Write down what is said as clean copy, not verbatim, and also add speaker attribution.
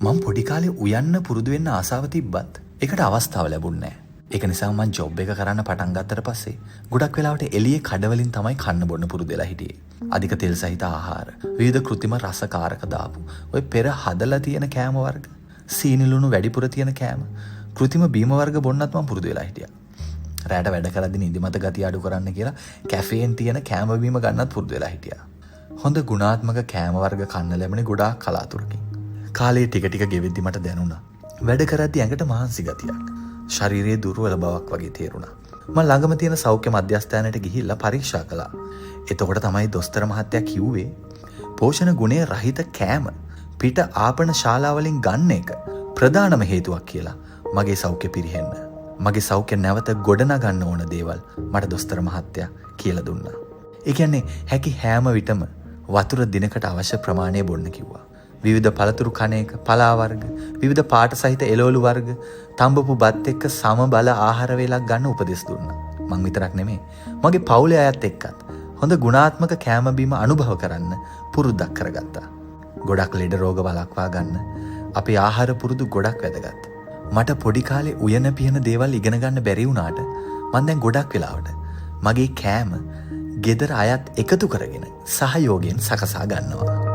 Speaker 1: මම පොඩි කාලේ උයන්න පුරුදු වෙන්න ආසාව තිබ්බත් ඒකට අවස්ථාව ලැබුණේ නැහැ. ඒක නිසා මම ජොබ් එක කරන්න පටන් ගත්තට පස්සේ ගොඩක් වෙලාවට එළියේ කඩවලින් තමයි කන්න බොන්න පුරුදු වෙලා හිටියේ. අධික තෙල් සහිත ආහාර, විවිධ කෘත්‍රිම රසකාරක දාපු ඔය පෙර හදලා තියෙන කෑම වර්ග, සීනි ලුණු වැඩිපුර තියෙන කෑම, කෘත්‍රිම බීම වර්ග බොන්නත් මම පුරුදු වෙලා හිටියා. රැට වැඩ කරද්දී නිදිමත ගතිය අඩු කරන්න කියලා කැෆේන් තියෙන කෑම බීම ගන්නත් පුරුදු වෙලා හිටියා. හොඳ ගුණාත්මක කෑම වර්ග කන්න ලැබුණේ ගොඩාක් කලාතුරකින්. කාලේ ටික ටික ගෙවෙද්දි මට දැනුණා වැඩ කරද්දී ඇඟට මහන්සි ගතියක්, ශරීරයේ දුර්වල බවක් වගේ තේරුණා. මම ළඟම තියෙන සෞඛ්‍ය මධ්‍යස්ථානයට ගිහිල්ලා පරීක්ෂා කළා. එතකොට තමයි දොස්තර මහත්තයා කිව්වේ පෝෂණ ගුණය රහිත කෑම පිට ආපන ශාලාවලින් ගන්න එක ප්‍රධානම හේතුවක් කියලා මගේ සෞඛ්‍ය පිරිහෙන්න. මගේ සෞඛ්‍ය නැවත ගොඩනගන්න ඕන දේවල් මට දොස්තර මහත්තයා කියලා දුන්නා. ඒ කියන්නේ හැකි හැම විටම වතුර දිනකට අවශ්‍ය ප්‍රමාණය බොන්න කිව්වා. විවිධ පළතුරු කන එක, පලා වර්ග, විවිධ පාට සහිත එළවලු වර්ග, තඹපු බත් එක්ක සමබල ආහාර වේලක් ගන්න උපදෙස් දුන්නා. මං විතරක් නෙමෙයි, මගේ පවුලේ අයත් එක්කත් හොඳ ගුණාත්මක කෑම බීම අනුභව කරන්න පුරුද්දක් කරගත්තා. ගොඩක් ලෙඩ රෝග වළක්වා ගන්න අපේ ආහාර පුරුදු ගොඩක් වැදගත්. මට පොඩි කාලේ උයන පියන දේවල් ඉගෙන ගන්න බැරි වුණාට මම දැන් ගොඩක් වෙලාවට මගේ කෑම ගෙදර අයත් එකතු කරගෙන සහයෝගයෙන් සකසා ගන්නවා.